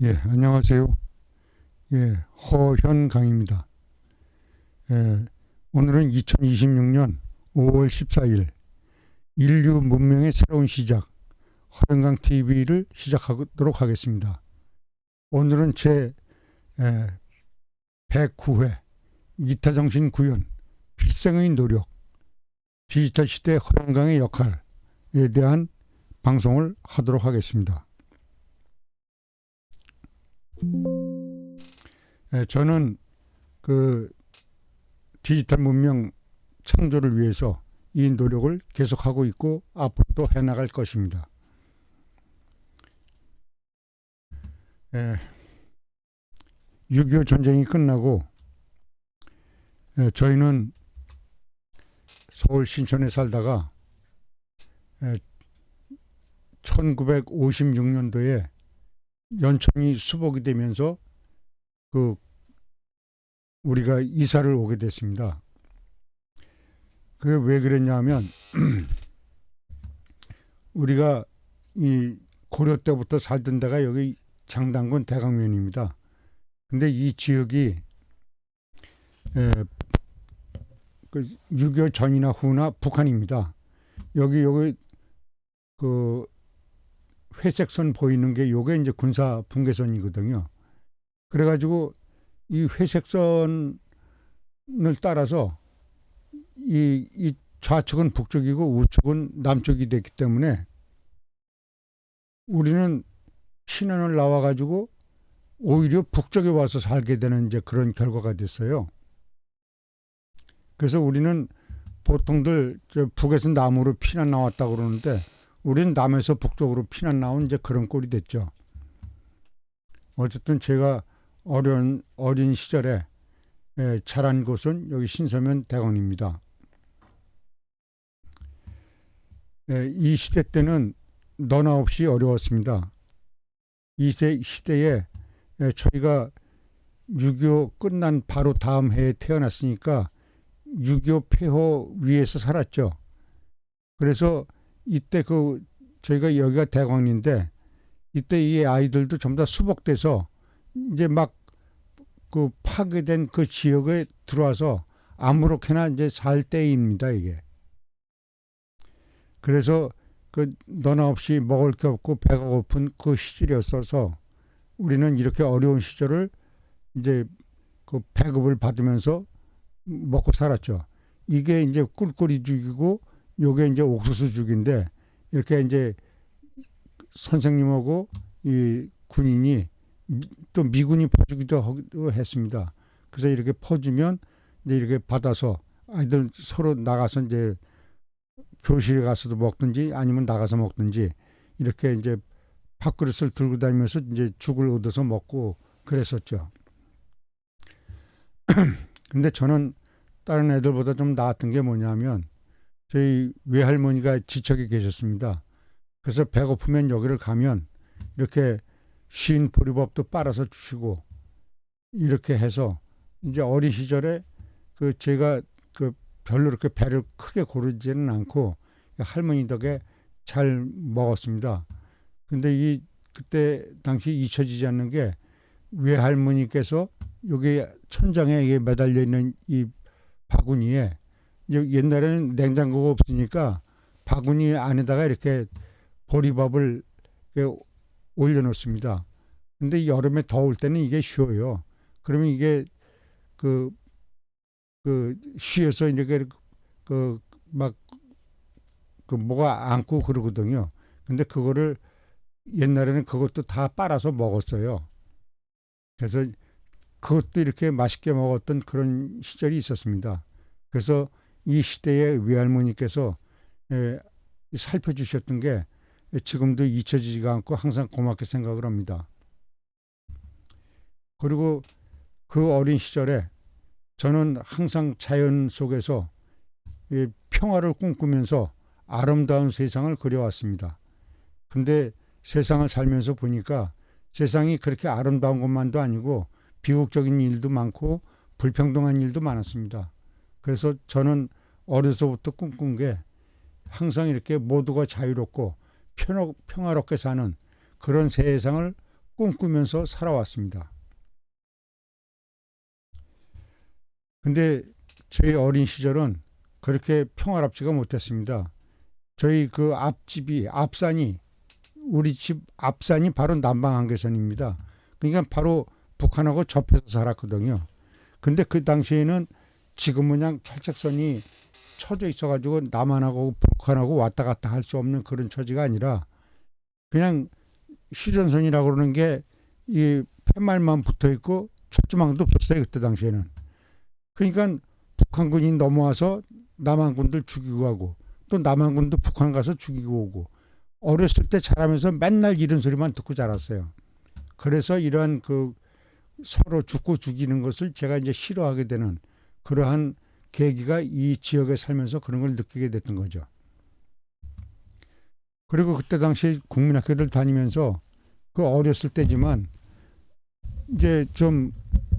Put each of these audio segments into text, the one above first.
안녕하세요. 허현강입니다. 오늘은 2026년 5월 14일 인류 문명의 새로운 시작 허현강 TV를 시작하도록 하겠습니다. 오늘은 제 109회 이타정신 구현 필생의 노력 디지털 시대 허현강의 역할에 대한 방송을 하도록 하겠습니다. 저는 그 디지털 문명 창조를 위해서 이 노력을 계속하고 있고 앞으로도 해나갈 것입니다. 6.25 전쟁이 끝나고 저희는 서울 신촌에 살다가 1956년도에 연천이 수복이 되면서 우리가 이사를 오게 됐습니다. 그게 왜 그랬냐면 우리가 이 고려 때부터 살던 데가 여기 장당군 대강면입니다. 근데 이 지역이 6.25 전이나 후나 북한입니다. 여기 그 회색선 보이는 게 요게 이제 군사 분계선이거든요. 그래가지고 이 회색선을 따라서 이 좌측은 북쪽이고 우측은 남쪽이 됐기 때문에 우리는 신안을 나와가지고 오히려 북쪽에 와서 살게 되는 이제 그런 결과가 됐어요. 그래서 우리는 보통들 북에서 남으로 피난 나왔다고 그러는데 우리는 남에서 북쪽으로 피난 나온 이제 그런 꼴이 됐죠. 어쨌든 제가 어린 시절에 자란 곳은 여기 신서면 대관입니다. 이 시대 때는 너나 없이 어려웠습니다. 이 시대에 저희가 6.25 끝난 바로 다음 해에 태어났으니까 6.25 폐허 위에서 살았죠. 그래서 이때 저희가 여기가 대광인데 이때 이 아이들도 전부 다 수복돼서 이제 막 파괴된 그 지역에 들어와서 아무렇게나 이제 살 때입니다, 이게. 그래서 너나 없이 먹을 게 없고 배가 고픈 그 시절이었어서 우리는 이렇게 어려운 시절을 이제 배급을 받으면서 먹고 살았죠. 이게 이제 꿀꿀이 죽이고 요게 이제 옥수수 죽인데 이렇게 이제 선생님하고 이 군인이 또 미군이 퍼주기도 했습니다. 그래서 이렇게 퍼주면 이제 이렇게 받아서 아이들 서로 나가서 이제 교실에 가서도 먹든지 아니면 나가서 먹든지 이렇게 이제 밥그릇을 들고 다니면서 이제 죽을 얻어서 먹고 그랬었죠. 근데 저는 다른 애들보다 좀 나았던 게 뭐냐면 저희 외할머니가 지척에 계셨습니다. 그래서 배고프면 여기를 가면 이렇게 쉰 보리밥도 빨아서 주시고 이렇게 해서 이제 어린 시절에 제가 별로 그렇게 배를 크게 고르지는 않고 할머니 덕에 잘 먹었습니다. 근데 그때 당시 잊혀지지 않는 게 외할머니께서 여기 천장에 이게 매달려 있는 이 바구니에 옛날에는 냉장고가 없으니까 바구니 안에다가 이렇게 보리밥을 이렇게 올려놓습니다. 근데 여름에 더울 때는 이게 쉬워요. 그러면 이게 쉬어서 이렇게 뭐가 안고 그러거든요. 근데 그거를 옛날에는 그것도 다 빨아서 먹었어요. 그래서 그것도 이렇게 맛있게 먹었던 그런 시절이 있었습니다. 그래서 이 시대의 외할머니께서 살펴주셨던 게 지금도 잊혀지지가 않고 항상 고맙게 생각을 합니다. 그리고 그 어린 시절에 저는 항상 자연 속에서 평화를 꿈꾸면서 아름다운 세상을 그려왔습니다. 근데 세상을 살면서 보니까 세상이 그렇게 아름다운 것만도 아니고 비극적인 일도 많고 불평등한 일도 많았습니다. 그래서 저는 어려서부터 꿈꾼 게 항상 이렇게 모두가 자유롭고 평화롭게 사는 그런 세상을 꿈꾸면서 살아왔습니다. 근데 저희 어린 시절은 그렇게 평화롭지가 못했습니다. 저희 그 앞집이 앞산이 우리 집 앞산이 바로 남방한계선입니다. 그러니까 바로 북한하고 접해서 살았거든요. 근데 그 당시에는 지금 그냥 철책선이 쳐져 있어가지고 남한하고 북한하고 왔다 갔다 할 수 없는 그런 처지가 아니라 그냥 휴전선이라고 그러는 게 이 팻말만 붙어 있고 철조망도 없었어요. 그때 당시에는. 그러니까 북한군이 넘어와서 남한군들 죽이고 가고 또 남한군도 북한 가서 죽이고 오고 어렸을 때 자라면서 맨날 이런 소리만 듣고 자랐어요. 그래서 이러한 그 서로 죽고 죽이는 것을 제가 이제 싫어하게 되는 그러한 계기가 이 지역에 살면서 그런 걸 느끼게 됐던 거죠. 그리고 그때 당시 국민학교를 다니면서 그 어렸을 때지만 이제 좀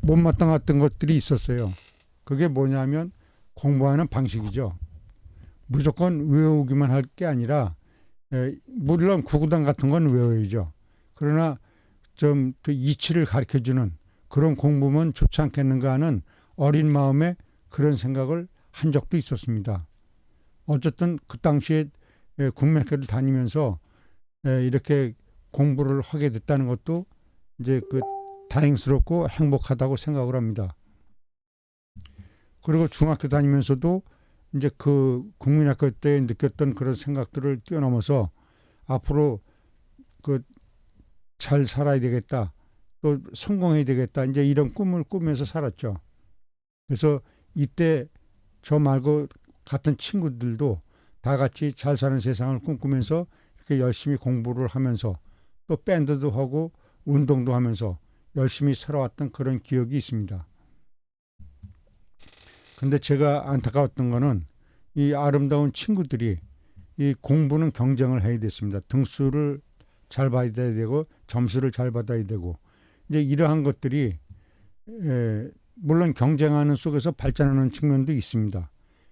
못마땅했던 것들이 있었어요. 그게 뭐냐면 공부하는 방식이죠. 무조건 외우기만 할 게 아니라 물론 구구단 같은 건 외워야죠. 그러나 좀 그 이치를 가르쳐주는 그런 공부면 좋지 않겠는가 하는 어린 마음에 그런 생각을 한 적도 있었습니다. 어쨌든 그 당시에 국민학교를 다니면서 이렇게 공부를 하게 됐다는 것도 이제 그 다행스럽고 행복하다고 생각을 합니다. 그리고 중학교 다니면서도 이제 그 국민학교 때 느꼈던 그런 생각들을 뛰어넘어서 앞으로 그 잘 살아야 되겠다, 또 성공해야 되겠다, 이제 이런 꿈을 꾸면서 살았죠. 그래서 이때 저 말고 같은 친구들도 다 같이 잘 사는 세상을 꿈꾸면서 이렇게 열심히 공부를 하면서 또 밴드도 하고 운동도 하면서 열심히 살아왔던 그런 기억이 있습니다. 근데 제가 안타까웠던 거는 이 아름다운 친구들이 이 공부는 경쟁을 해야 됐습니다. 등수를 잘 받아야 되고 점수를 잘 받아야 되고 이제 이러한 것들이 물론 경쟁하는 속에서 발전하는 측면도 있습니다.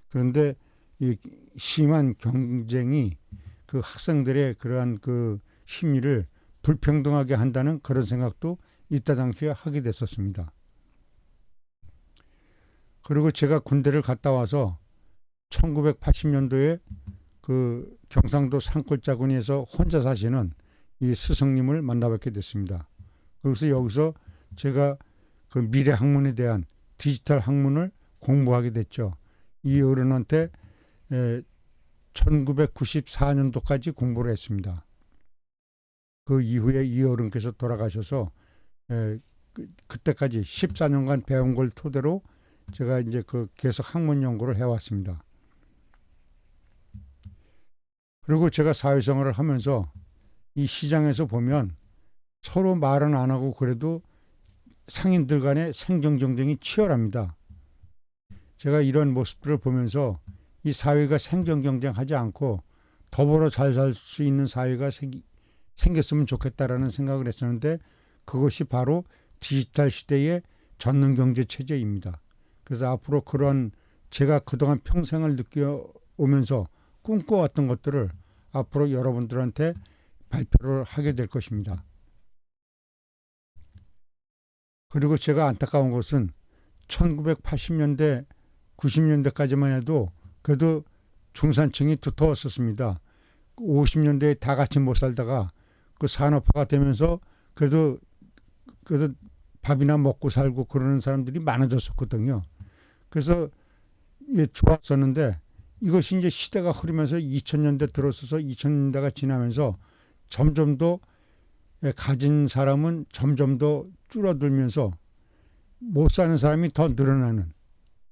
그런데 이 심한 경쟁이 그 학생들의 그러한 그 심리를 불평등하게 한다는 그런 생각도 이때 당시에 하게 됐었습니다. 그리고 제가 군대를 갔다 와서 1980년도에 그 경상도 산골짜구니에서 혼자 사시는 이 스승님을 만나뵙게 됐습니다. 그래서 여기서 제가 그 미래 학문에 대한 디지털 학문을 공부하게 됐죠. 이 어른한테 1994년도까지 공부를 했습니다. 그 이후에 이 어른께서 돌아가셔서 그때까지 14년간 배운 걸 토대로 제가 이제 그 계속 학문 연구를 해왔습니다. 그리고 제가 사회생활을 하면서 이 시장에서 보면 서로 말은 안 하고 그래도 상인들 간의 생존 경쟁이 치열합니다. 제가 이런 모습들을 보면서 이 사회가 생존 경쟁하지 않고 더불어 잘 살 수 있는 사회가 생겼으면 좋겠다라는 생각을 했었는데 그것이 바로 디지털 시대의 전능 경제 체제입니다. 그래서 앞으로 그런 제가 그동안 평생을 느껴오면서 꿈꿔왔던 것들을 앞으로 여러분들한테 발표를 하게 될 것입니다. 그리고 제가 안타까운 것은 1980년대, 90년대까지만 해도 그래도 중산층이 두터웠었습니다. 50년대에 다 같이 못 살다가 그 산업화가 되면서 그래도 밥이나 먹고 살고 그러는 사람들이 많아졌었거든요. 그래서 좋았었는데 이것이 이제 시대가 흐르면서 2000년대 들어서서 2000년대가 지나면서 점점 더 가진 사람은 점점 더 줄어들면서 못 사는 사람이 더 늘어나는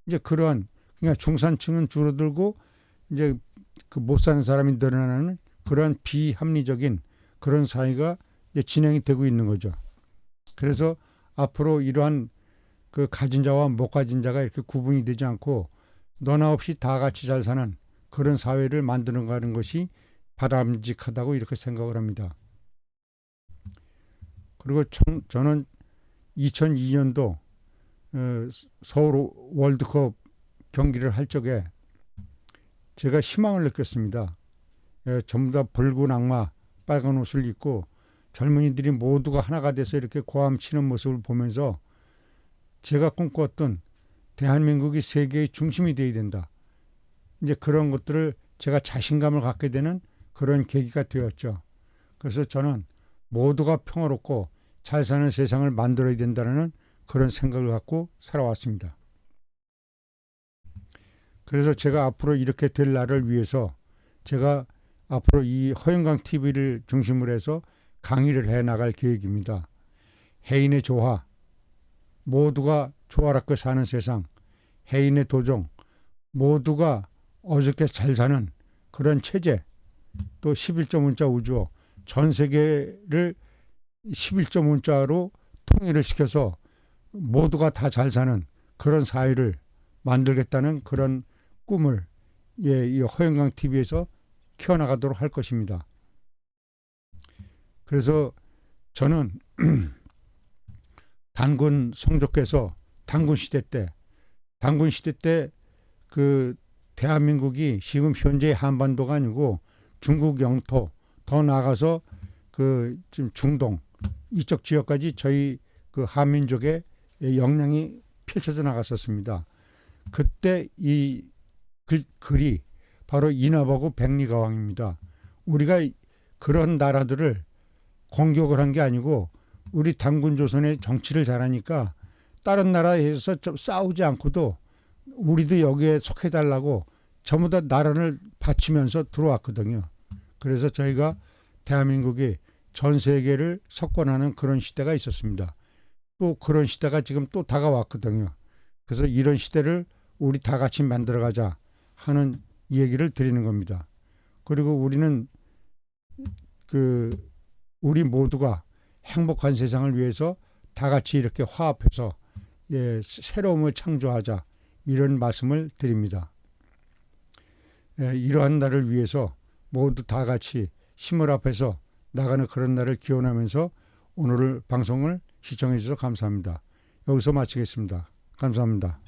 이제 그러한 그러니까 중산층은 줄어들고 이제 그 못 사는 사람이 늘어나는 그러한 비합리적인 그런 사회가 이제 진행이 되고 있는 거죠. 그래서 앞으로 이러한 그 가진 자와 못 가진 자가 이렇게 구분이 되지 않고 너나 없이 다 같이 잘 사는 그런 사회를 만드는 가는 것이 바람직하다고 이렇게 생각을 합니다. 그리고 저는 2002년도 서울 월드컵 경기를 할 적에 제가 희망을 느꼈습니다. 전부 다 붉은 악마 빨간 옷을 입고 젊은이들이 모두가 하나가 돼서 이렇게 고함치는 모습을 보면서 제가 꿈꿨던 대한민국이 세계의 중심이 되어야 된다. 이제 그런 것들을 제가 자신감을 갖게 되는 그런 계기가 되었죠. 그래서 저는 모두가 평화롭고 잘 사는 세상을 만들어야 된다는 그런 생각을 갖고 살아왔습니다. 그래서 제가 앞으로 이렇게 될 날을 위해서 제가 앞으로 이 허영강 TV를 중심으로 해서 강의를 해 나갈 계획입니다. 해인의 조화, 모두가 조화롭게 사는 세상, 해인의 도정, 모두가 어저께 잘 사는 그런 체제, 또 11조 문자 우주어, 전 세계를 11조 문자로 통일을 시켜서 모두가 다 잘 사는 그런 사회를 만들겠다는 그런 꿈을 이 허영강 TV에서 키워나가도록 할 것입니다. 그래서 저는 단군 성조께서 단군 시대 때 그 대한민국이 지금 현재 한반도가 아니고 중국 영토 더 나아가서 그 지금 중동 이쪽 지역까지 저희 그 한민족의 역량이 펼쳐져 나갔었습니다. 그때 이 글이 바로 인하보고 백리가왕입니다. 우리가 그런 나라들을 공격을 한 게 아니고 우리 단군 조선의 정치를 잘하니까 다른 나라에서 좀 싸우지 않고도 우리도 여기에 속해달라고 전부 다 나라를 바치면서 들어왔거든요. 그래서 저희가 대한민국이 전 세계를 석권하는 그런 시대가 있었습니다. 또 그런 시대가 지금 또 다가왔거든요. 그래서 이런 시대를 우리 다 같이 만들어가자 하는 얘기를 드리는 겁니다. 그리고 우리는 우리 모두가 행복한 세상을 위해서 다 같이 이렇게 화합해서 새로움을 창조하자 이런 말씀을 드립니다. 이러한 날을 위해서 모두 다 같이 힘을 합해서 나가는 그런 날을 기원하면서 오늘 방송을 시청해 주셔서 감사합니다. 여기서 마치겠습니다. 감사합니다.